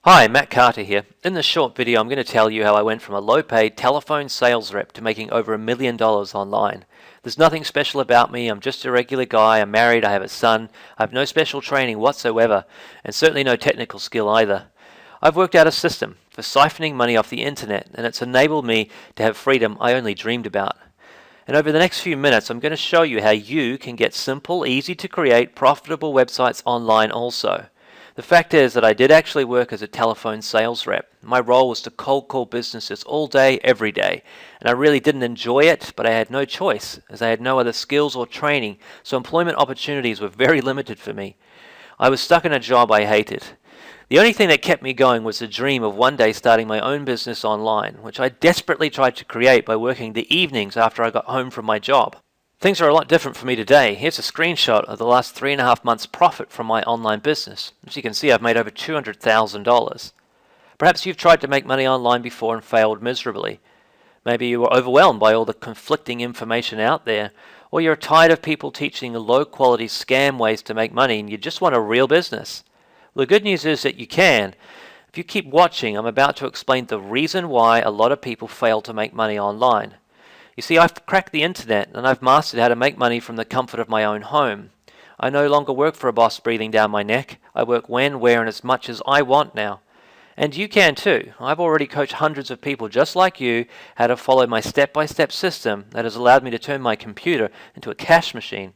Hi, Matt Carter here. In this short video, I'm going to tell you how I went from a low-paid telephone sales rep to making over $1 million online. There's nothing special about me. I'm just a regular guy. I'm married. I have a son. I have no special training whatsoever, and certainly no technical skill either. I've worked out a system for siphoning money off the internet, and it's enabled me to have freedom I only dreamed about. And over the next few minutes, I'm going to show you how you can get simple, easy to create, profitable websites online also. The fact is that I did actually work as a telephone sales rep. My role was to cold call businesses all day, every day. And I really didn't enjoy it, but I had no choice, as I had no other skills or training, so employment opportunities were very limited for me. I was stuck in a job I hated. The only thing that kept me going was the dream of one day starting my own business online, which I desperately tried to create by working the evenings after I got home from my job. Things are a lot different for me today. Here's a screenshot of the last 3.5 months' profit from my online business. As you can see, I've made over $200,000. Perhaps you've tried to make money online before and failed miserably. Maybe you were overwhelmed by all the conflicting information out there, or you're tired of people teaching low-quality scam ways to make money and you just want a real business. Well, the good news is that you can. If you keep watching, I'm about to explain the reason why a lot of people fail to make money online. You see, I've cracked the internet and I've mastered how to make money from the comfort of my own home. I no longer work for a boss breathing down my neck. I work when, where, and as much as I want now. And you can too. I've already coached hundreds of people just like you how to follow my step-by-step system that has allowed me to turn my computer into a cash machine.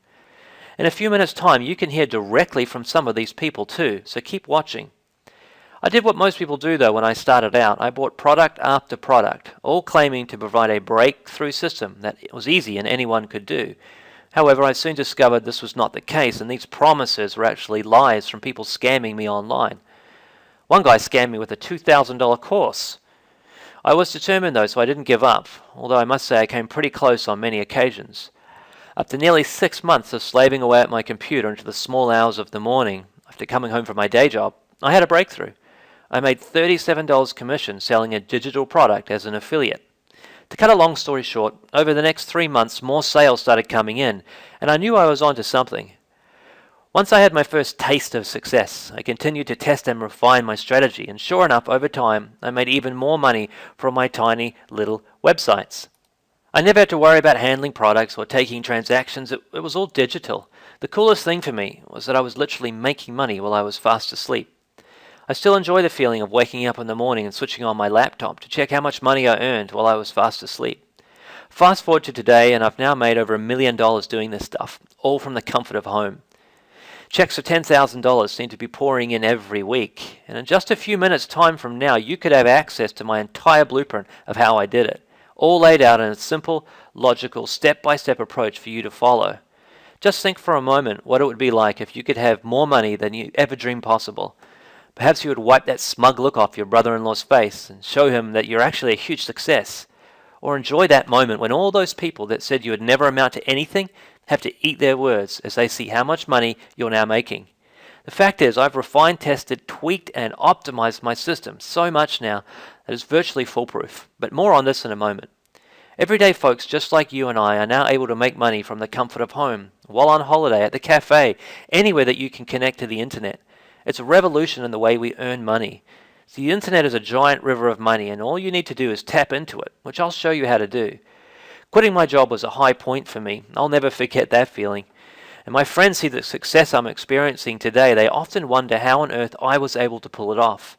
In a few minutes' time, you can hear directly from some of these people too, so keep watching. I did what most people do though when I started out. I bought product after product, all claiming to provide a breakthrough system that was easy and anyone could do. However, I soon discovered this was not the case, and these promises were actually lies from people scamming me online. One guy scammed me with a $2,000 course. I was determined though, so I didn't give up, although I must say I came pretty close on many occasions. After nearly 6 months of slaving away at my computer into the small hours of the morning, after coming home from my day job, I had a breakthrough. I made $37 commission selling a digital product as an affiliate. To cut a long story short, over the next 3 months, more sales started coming in, and I knew I was onto something. Once I had my first taste of success, I continued to test and refine my strategy, and sure enough, over time, I made even more money from my tiny little websites. I never had to worry about handling products or taking transactions. It was all digital. The coolest thing for me was that I was literally making money while I was fast asleep. I still enjoy the feeling of waking up in the morning and switching on my laptop to check how much money I earned while I was fast asleep. Fast forward to today, and I've now made over $1 million doing this stuff, all from the comfort of home. Checks for $10,000 seem to be pouring in every week, and in just a few minutes' time from now, you could have access to my entire blueprint of how I did it, all laid out in a simple, logical, step-by-step approach for you to follow. Just think for a moment what it would be like if you could have more money than you ever dreamed possible. Perhaps you would wipe that smug look off your brother-in-law's face and show him that you're actually a huge success. Or enjoy that moment when all those people that said you would never amount to anything have to eat their words as they see how much money you're now making. The fact is, I've refined, tested, tweaked, and optimized my system so much now that it's virtually foolproof. But more on this in a moment. Everyday folks just like you and I are now able to make money from the comfort of home, while on holiday, at the cafe, anywhere that you can connect to the internet. It's a revolution in the way we earn money. So the internet is a giant river of money, and all you need to do is tap into it, which I'll show you how to do. Quitting my job was a high point for me. I'll never forget that feeling. And my friends see the success I'm experiencing today. They often wonder how on earth I was able to pull it off.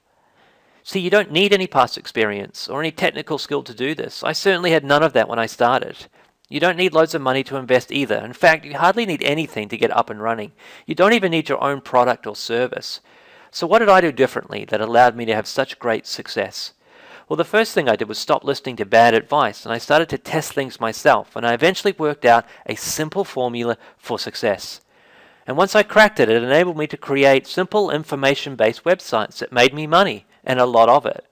See, you don't need any past experience or any technical skill to do this. I certainly had none of that when I started. You don't need loads of money to invest either. In fact, you hardly need anything to get up and running. You don't even need your own product or service. So what did I do differently that allowed me to have such great success? Well, the first thing I did was stop listening to bad advice, and I started to test things myself, and I eventually worked out a simple formula for success. And once I cracked it, it enabled me to create simple information-based websites that made me money, and a lot of it.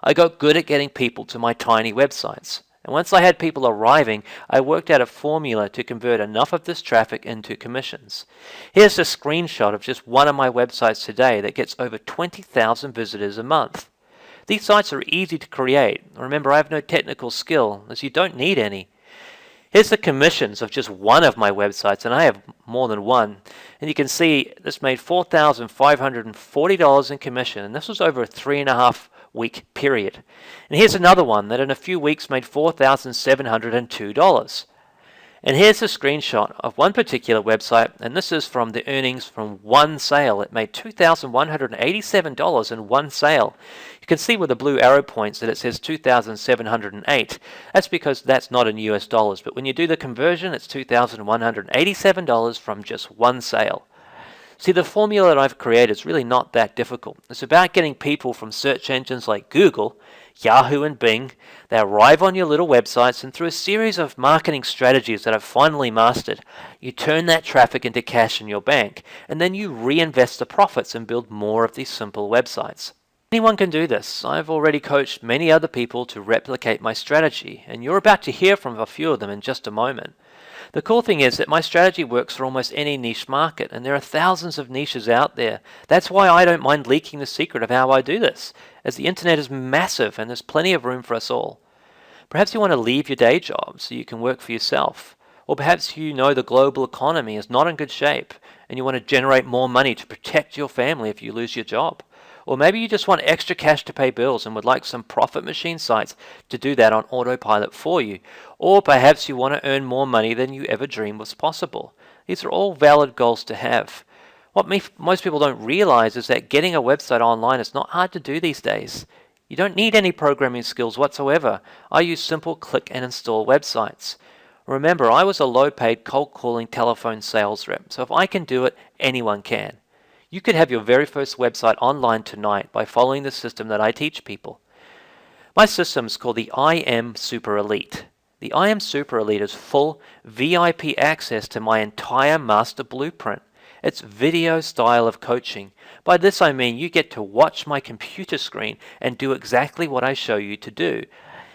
I got good at getting people to my tiny websites. And once I had people arriving, I worked out a formula to convert enough of this traffic into commissions. Here's a screenshot of just one of my websites today that gets over 20,000 visitors a month. These sites are easy to create. Remember, I have no technical skill, as you don't need any. Here's the commissions of just one of my websites, and I have more than one. And you can see this made $4,540 in commission, and this was over a 3.5 week period. And here's another one that in a few weeks made $4,702. And here's a screenshot of one particular website, and this is from the earnings from one sale. It made $2,187 in one sale. You can see with the blue arrow points that it says 2,708. That's because that's not in US dollars, but when you do the conversion, it's $2,187 from just one sale. See, the formula that I've created is really not that difficult. It's about getting people from search engines like Google, Yahoo, and Bing. They arrive on your little websites, and through a series of marketing strategies that I've finally mastered, you turn that traffic into cash in your bank, and then you reinvest the profits and build more of these simple websites. Anyone can do this. I've already coached many other people to replicate my strategy, and you're about to hear from a few of them in just a moment. The cool thing is that my strategy works for almost any niche market, and there are thousands of niches out there. That's why I don't mind leaking the secret of how I do this, as the internet is massive and there's plenty of room for us all. Perhaps you want to leave your day job so you can work for yourself. Or perhaps you know the global economy is not in good shape and you want to generate more money to protect your family if you lose your job. Or maybe you just want extra cash to pay bills and would like some profit machine sites to do that on autopilot for you. Or perhaps you want to earn more money than you ever dreamed was possible. These are all valid goals to have. What most people don't realize is that getting a website online is not hard to do these days. You don't need any programming skills whatsoever. I use simple click and install websites. Remember, I was a low-paid cold calling telephone sales rep, so if I can do it, anyone can. You could have your very first website online tonight by following the system that I teach people. My system is called the IM Super Elite. The IM Super Elite is full VIP access to my entire master blueprint. It's video style of coaching. By this I mean you get to watch my computer screen and do exactly what I show you to do.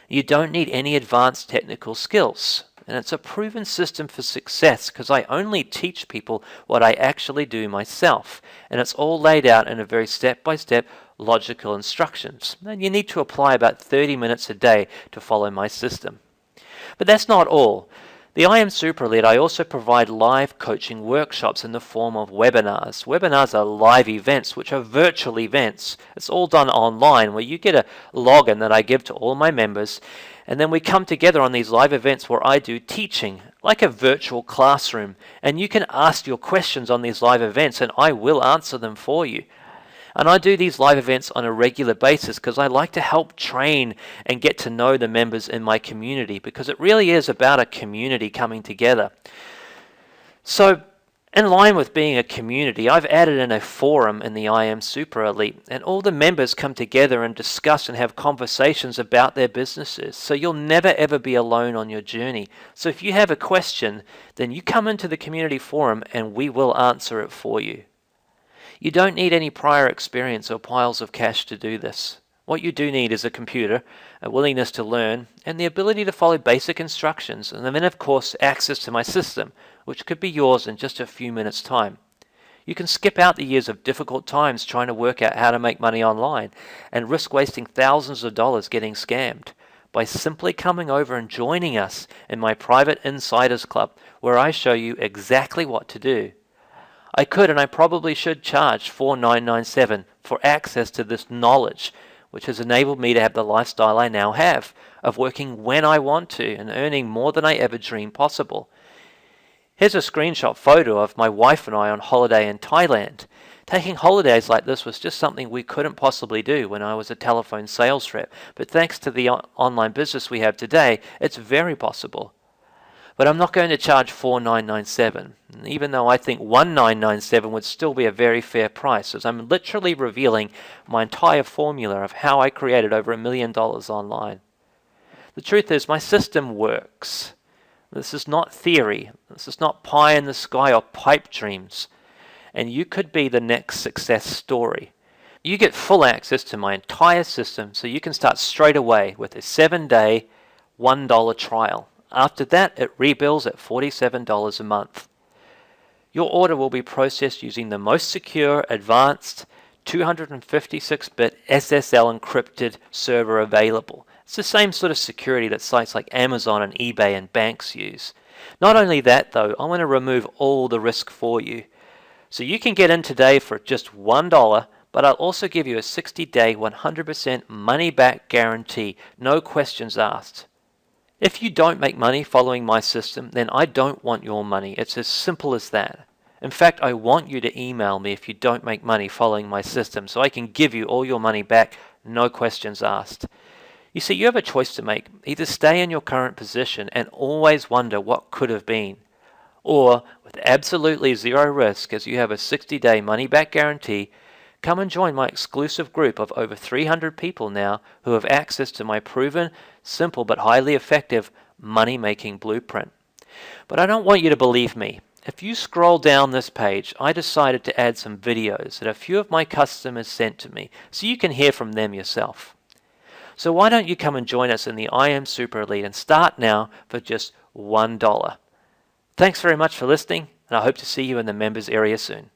You don't need any advanced technical skills. And it's a proven system for success because I only teach people what I actually do myself. And it's all laid out in a very step-by-step logical instructions. And you need to apply about 30 minutes a day to follow my system. But that's not all. The IM Super Elite, I also provide live coaching workshops in the form of webinars. Webinars are live events, which are virtual events. It's all done online, where you get a login that I give to all my members, and then we come together on these live events where I do teaching, like a virtual classroom, and you can ask your questions on these live events, and I will answer them for you. And I do these live events on a regular basis because I like to help train and get to know the members in my community, because it really is about a community coming together. So, in line with being a community, I've added in a forum in the IM Super Elite, and all the members come together and discuss and have conversations about their businesses. So you'll never ever be alone on your journey. So if you have a question, then you come into the community forum and we will answer it for you. You don't need any prior experience or piles of cash to do this. What you do need is a computer, a willingness to learn, and the ability to follow basic instructions, and then of course access to my system, which could be yours in just a few minutes' time. You can skip out the years of difficult times trying to work out how to make money online and risk wasting thousands of dollars getting scammed by simply coming over and joining us in my private Insiders Club, where I show you exactly what to do. I could and I probably should charge $4,997 for access to this knowledge, which has enabled me to have the lifestyle I now have, of working when I want to and earning more than I ever dreamed possible. Here's a screenshot photo of my wife and I on holiday in Thailand. Taking holidays like this was just something we couldn't possibly do when I was a telephone sales rep, but thanks to the online business we have today, it's very possible. But I'm not going to charge $4,997, even though I think $1,997 would still be a very fair price, as I'm literally revealing my entire formula of how I created over $1 million online. The truth is, my system works. This is not theory. This is not pie in the sky or pipe dreams. And you could be the next success story. You get full access to my entire system, so you can start straight away with a 7-day, $1 trial. After that, it rebills at $47 a month. Your order will be processed using the most secure, advanced, 256-bit SSL encrypted server available. It's the same sort of security that sites like Amazon and eBay and banks use. Not only that though, I want to remove all the risk for you. So you can get in today for just $1, but I'll also give you a 60-day 100% money-back guarantee, no questions asked. If you don't make money following my system, then I don't want your money. It's as simple as that. In fact, I want you to email me if you don't make money following my system, so I can give you all your money back, no questions asked. You see, you have a choice to make. Either stay in your current position and always wonder what could have been, or with absolutely zero risk, as you have a 60-day money-back guarantee, come and join my exclusive group of over 300 people now who have access to my proven, simple but highly effective money-making blueprint. But I don't want you to believe me. If you scroll down this page, I decided to add some videos that a few of my customers sent to me so you can hear from them yourself. So why don't you come and join us in the I Am Super Elite and start now for just $1. Thanks very much for listening, and I hope to see you in the members area soon.